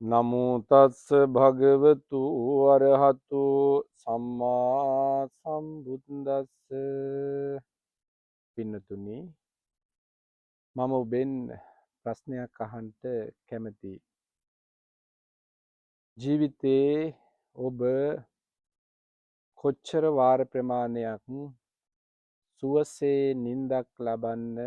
නමෝ තස්ස භගවතු අරහතු සම්මා සම්බුද්දස්ස. පින්නතුනි, මම ඔබෙන් ප්‍රශ්නයක් අහන්නට කැමතියි. ජීවිතේ ඔබ කොච්චර වාර ප්‍රමාණයක් සුවසේ නිින්දක් ලබන්න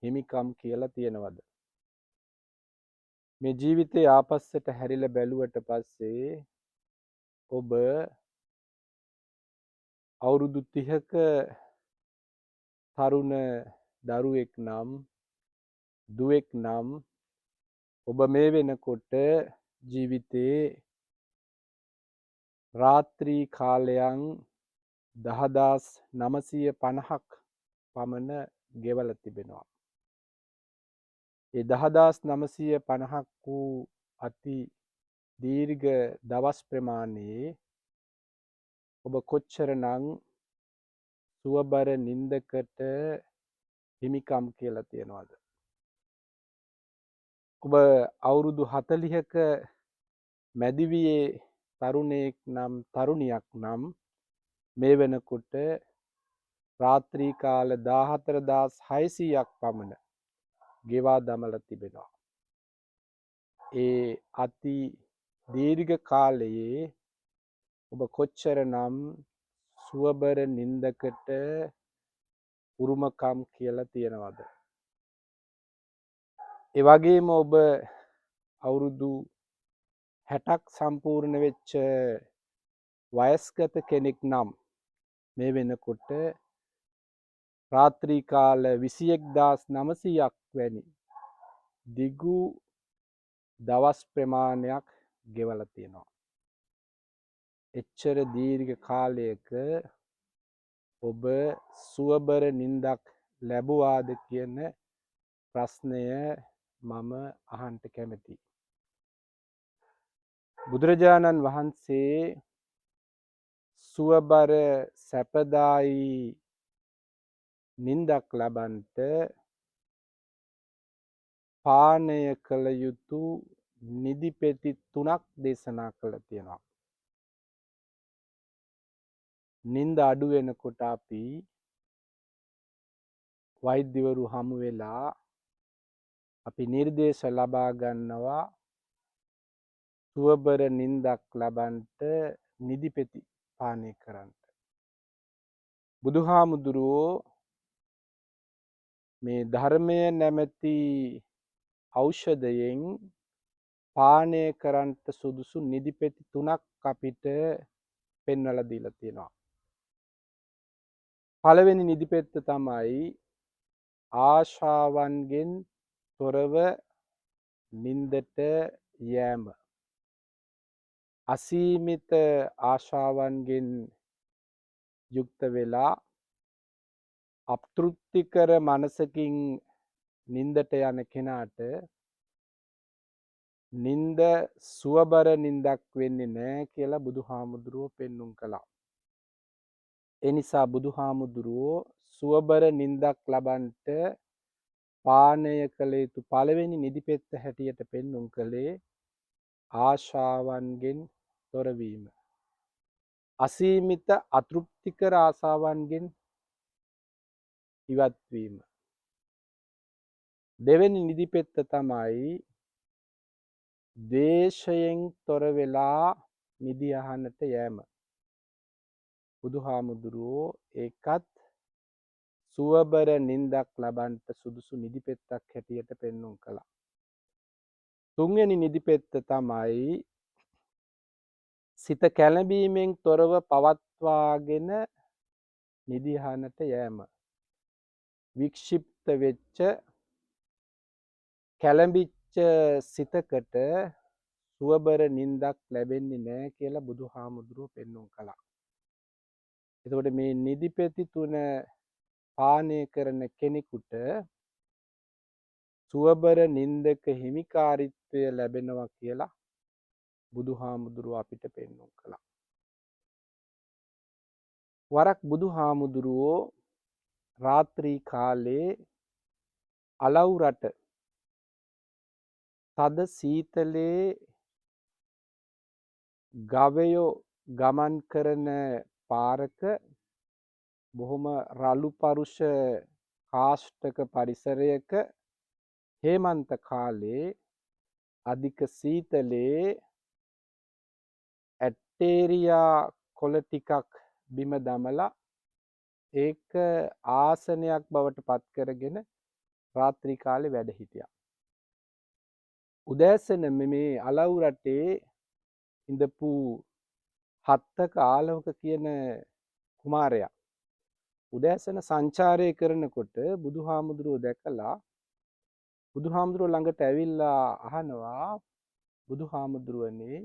හිමිකම් කියලා තියෙනවද? මේ ජීවිතේ ආපස්සට හැරිලා බැලුවට පස්සේ ඔබ අවුරුදු 30ක තරුණ දරුවෙක් නම් දුවෙක් නම් ඔබ මේ වෙනකොට ජීවිතේ රාත්‍රී කාලයන් 10950ක් පමණ ගෙවලා තිබෙනවා. ඒ 10950ක් වූ අති දීර්ඝ දවස් ප්‍රමාණයේ ඔබ කොච්චරනම් සුවබර නින්දකට හිමිකම් කියලා තියනවාද? ඔබ අවුරුදු 40ක මැදිවියේ තරුණයෙක් නම් තරුණියක් නම් මේ වෙනකොට රාත්‍රී කාල 14600ක් පමණ ගෙවා දමලා තිබෙනවා. ඒ අති දීර්ඝ කාලයේ ඔබ කොච්චරනම් සුවබර නින්දකට උරුමකම් කියලා තියනවද? ඒ වගේම ඔබ අවුරුදු 60ක් සම්පූර්ණ වෙච්ච වයස්ගත කෙනෙක් නම් මේ වෙනකොට රාත්‍රී කාල 21900ක් වැනි දිගු දවස් ප්‍රමාණයක් ගෙවලා තියෙනවා. එච්චර දීර්ඝ කාලයක ඔබ සුවබර නින්දක් ලැබුවාද කියන ප්‍රශ්නය මම අහන්න කැමතියි. බුදුරජාණන් වහන්සේ සුවබර සැපදායි නින්දක් ලබන්ට පානය කළ යුතු නිදිපෙති 3ක් දේශනා කළ තියෙනවා. නින්ද අඩු වෙනකොට අපි වෛද්‍යවරු හමු වෙලා අපි නිර්දේශ ලබා ගන්නවා සුවබර නින්දක් ලබන්ට නිදිපෙති පානය කරන්න. බුදුහාමුදුරුවෝ මේ ධර්මය නැමැති ඖෂධයෙන් පානය කරන්නට සුදුසු නිදිපෙති 3ක් අපිට පෙන්වලා දීලා තියෙනවා. පළවෙනි නිදිපෙත්ත තමයි ආශාවන්ගෙන් තොරව නින්දට යෑම. අසීමිත ආශාවන්ගෙන් යුක්ත වෙලා අපතෘප්තිකර මනසකින් නින්දට යන කෙනාට නින්ද සුවබර නින්දක් වෙන්නේ නැහැ කියලා බුදුහාමුදුරුවෝ පෙන්눔 කළා. ඒ නිසා බුදුහාමුදුරුවෝ සුවබර නින්දක් ලබන්ට පානය කළ යුතු පළවෙනි නිදිපෙත්ත හැටියට පෙන්눔 කළේ ආශාවන්ගෙන් තොරවීම. අසීමිත අතෘප්තිකර ආශාවන්ගෙන් ඉවත් වීම. දෙවෙනි නිදිපෙත්ත තමයි ද්වේෂයෙන් තොර වෙලා නිදි අහන්නට යෑම. බුදුහාමුදුරුවෝ ඒකත් සුවබර නින්දක් ලබන්ට සුදුසු නිදිපෙත්තක් හැටියට පෙන්눔 කළා. තුන්වෙනි නිදිපෙත්ත තමයි සිත කැළඹීමෙන් තොරව පවත්වාගෙන නිදි අහන්නට යෑම. වික්ෂිප්ත වෙච්ච කැළඹිච්ච සිතකට සුවබර නින්දක් ලැබෙන්නේ නැහැ කියලා බුදුහාමුදුරුවෝ පෙන්눔 කළා. එතකොට මේ නිදිපෙති 3 පානය කරන කෙනෙකුට සුවබර නින්දක හිමිකාරීත්වය ලැබෙනවා කියලා බුදුහාමුදුරුවෝ අපිට පෙන්눔 කළා. වරක් බුදුහාමුදුරුවෝ රාත්‍රී කාලේ අලව් රට තද සීතලේ ගවයෝ ගමන් කරන පාරක බොහොම රළු පරුෂ කාෂ්ඨක පරිසරයක හේමන්ත කාලේ අධික සීතලේ ඇටේරියා කොළ ටිකක් බිම දමලා ඒක ආසනයක් බවට පත් කරගෙන රාත්‍රී කාලේ වැඩ හිටියා. උදෑසන මේ අලව් රටේ ඉඳපු හත්තක ආලවක කියන කුමාරයා උදෑසන සංචාරය කරනකොට බුදුහාමුදුරුවෝ දැකලා බුදුහාමුදුරුවෝ ළඟට ඇවිල්ලා අහනවා බුදුහාමුදුරුවනේ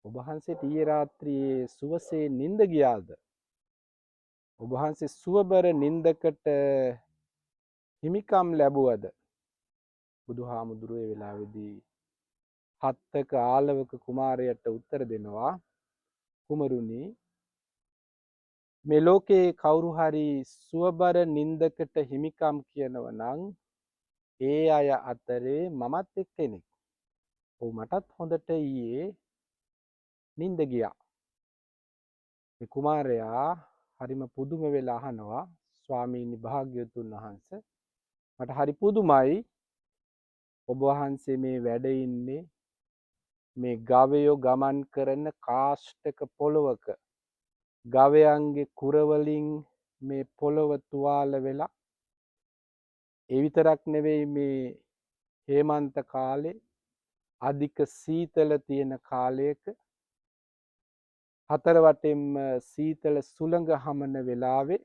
ඔබ වහන්සේට ඊයේ රාත්‍රියේ සුවසේ නිින්ද ගියාද? ඔබ වහන්සේ සුවබර නිින්දකට හිමිකම් ලැබුවද? බුදුහාමුදුරුවෝ ඒ වෙලාවේදී හත්තක ආලවක කුමාරයට උත්තර දෙනවා කුමරුනි මේ ලෝකේ කවුරු හරි සුවබර නිින්දකට හිමිකම් කියනවා නම් ඒ අය අතරේ මමත් එක්කෙනෙක්. ඔව් මටත් හොඳට ඊයේ නිින්ද ගියා. මේ කුමාරයා හරිම පුදුම වෙලා අහනවා ස්වාමීනි භාග්‍යවතුන් වහන්සේ මට හරි පුදුමයි ඔබ වහන්සේ මේ වැඩ ඉන්නේ මේ ගවයෝ ගමන් කරන කාෂ්ඨක පොළවක ගවයන්ගේ කුර වලින් මේ පොළව තුවාල වෙලා ඒ විතරක් නෙවෙයි මේ හේමන්ත කාලේ අධික සීතල තියෙන කාලයක හතර වටෙන්ම සීතල සුළඟ හමන වෙලාවේ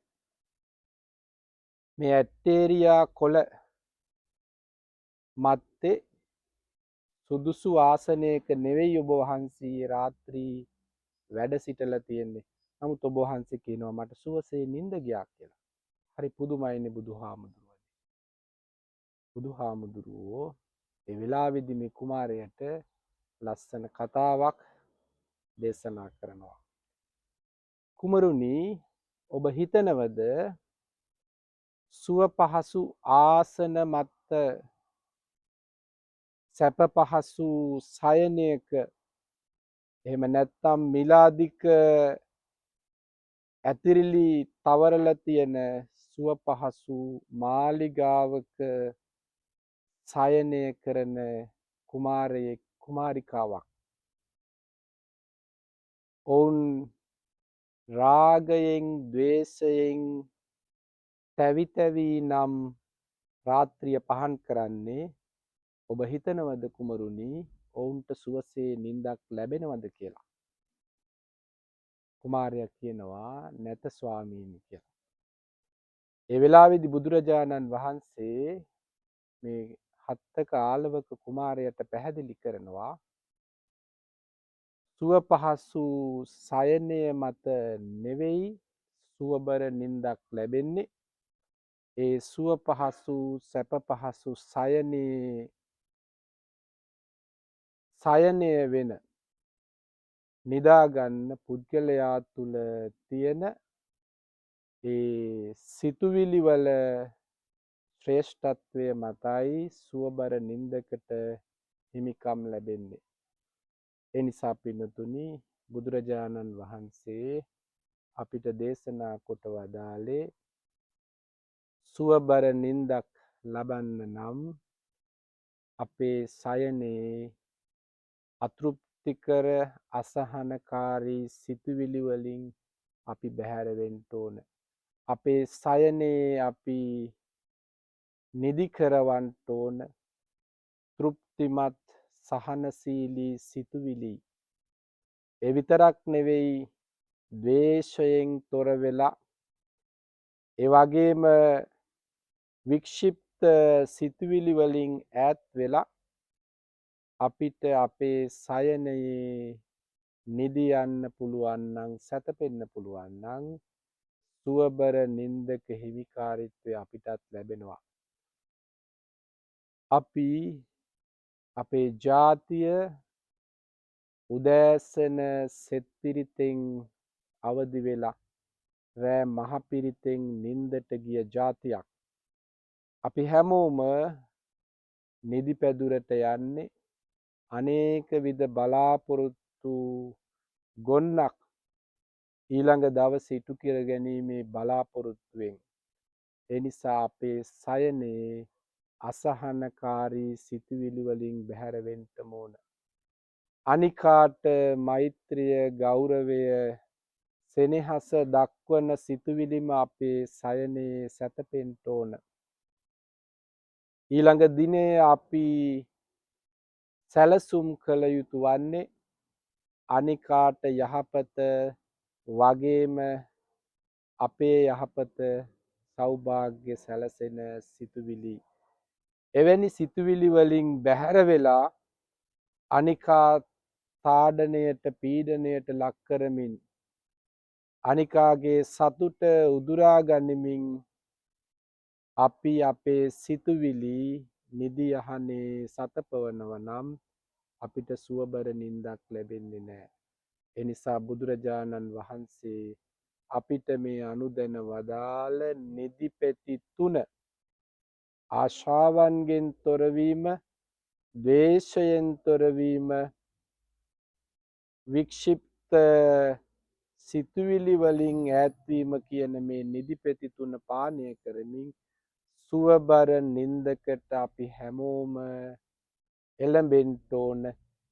මේ ඇටේරියා කොළ මැත්තේ සුදුසු ආසනයක නෙවෙයි ඔබ වහන්සේ රාත්‍රී වැඩ සිටලා තියෙන්නේ. නමුත් ඔබ වහන්සේ කියනවා මට සුවසේ නිින්ද ගියා කියලා. හරි පුදුමයිනේ බුදුහාමුදුරුවෝ. බුදුහාමුදුරුවෝ ඒ වෙලාවේදී මේ කුමාරයාට ලස්සන කතාවක් දේශනා කරනවා. කුමරුනි ඔබ හිතනවද සුව පහසු ආසන මත සැප පහසු සයනයක එහෙම නැත්නම් මිලාදික ඇතිරිලි තවරලා තියෙන සුව පහසු මාලිගාවක සයනය කරන කුමාරයෙක් කුමාරිකාවක් ඔවුන් රාගයෙන් ද්වේෂයෙන් තැවි තැවි නම් රාත්‍රිය පහන් කරන්නේ ඔබ හිතනවද කුමරුනි ඔවුන්ට සුවසේ නිින්දක් ලැබෙනවද කියලා? කුමාරයා කියනවා නැත ස්වාමීනි කියලා. ඒ වෙලාවේදී බුදුරජාණන් වහන්සේ මේ හත්තක ආලවක කුමාරයාට පැහැදිලි කරනවා සුව පහසු සයනය මත නෙවෙයි සුවබර නිින්දක් ලැබෙන්නේ ඒ සුව පහසු සැප පහසු සයනය වෙන නිදාගන්න පුද්ගලයා තුළ තියෙන ඒ සිතුවිලි වල ශ්‍රේෂ්ඨත්වය මතයි සුවබර නිින්දකට හිමිකම් ලැබෙන්නේ. ඒ නිසා පින්නතුනි බුදුරජාණන් වහන්සේ අපිට දේශනා කොට වදාළේ සුවබර නිින්දක් ලබන්න නම් අපේ සයනේ අතෘප්තිකර අසහනකාරී සිතුවිලි වලින් අපි බැහැර වෙන්න ඕන. අපේ සයනේ අපි නිදි කරවන්න ඕන තෘප්තිමත් සහනශීලී සිතුවිලි. ඒ විතරක් නෙවෙයි ද්වේෂයෙන් තොර වෙලා ඒ වගේම වික්ෂිප්ත සිතුවිලි වලින් ඈත් වෙලා අපිට අපේ සයනයේ නිදියන්න පුළුවන් නම් සැතපෙන්න පුළුවන් නම් සුවබර නිින්දක හිමිකාරීත්වය අපිටත් ලැබෙනවා. අපි අපේ ජාතිය උදෑසන සෙත් පිරිතෙන් අවදි වෙලා රෑ මහ පිරිතෙන් නිින්දට ගිය ජාතියක්. අපි හැමෝම නිදි පැදුරට යන්නේ අනේක විද බලාපොරොත්තු යුතු ගොන්නක් ඊළඟ දවසේ ඉටු කර ගැනීමේ බලාපොරොත්තුවෙන් ඒ නිසා අපේ සයනේ අසහනකාරී සිතුවිලි වලින් බැහැර වෙන්න ඕන. අනිකාට මෛත්‍රිය, ගෞරවය, සෙනෙහස දක්වන සිතුවිලිම අපේ සයනේ සැතපෙන්න ඕන. ඊළඟ දිනේ අපි සැලසුම් කළ යුතු වන්නේ අනිකාට යහපත වගේම අපේ යහපත සෞභාග්‍ය සැලසෙන සිතුවිලි. එවැනි සිතුවිලි වලින් බැහැර වෙලා අනිකා තාඩනයට පීඩනයට ලක් කරමින් අනිකාගේ සතුට උදුරා ගනිමින් අපි අපේ සිතුවිලි නිදි යහනේ සතපවනවා නම් අපිට සුවබර නින්දක් ලැබෙන්නේ නැහැ. ඒ නිසා බුදුරජාණන් වහන්සේ අපිට මේ අනුදැන වදාළ නිදිපෙති 3 ආශාවන්ගෙන් තොරවීම, ද්වේෂයෙන් තොරවීම, වික්ෂිප්ත සිතුවිලි වලින් ඈත්වීම කියන මේ නිදිපෙති 3 පානය කරමින් සුවබර නින්දකට අපි හැමෝම එළඹෙන්න ඕන.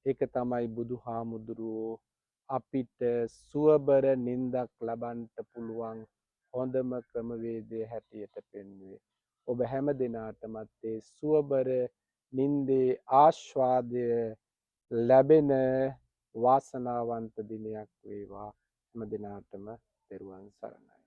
ඒක තමයි බුදුහාමුදුරුවෝ අපිට සුවබර නින්දක් ලබන්න පුළුවන් හොඳම ක්‍රමවේදය හැටියට පෙන්වුවේ. ඔබ හැම දිනාටමත් ඒ සුවබර නින්දේ ආස්වාදය ලැබෙන වාසනාවන්ත දිනයක් වේවා. හැම දිනාටම තෙරුවන් සරණයි.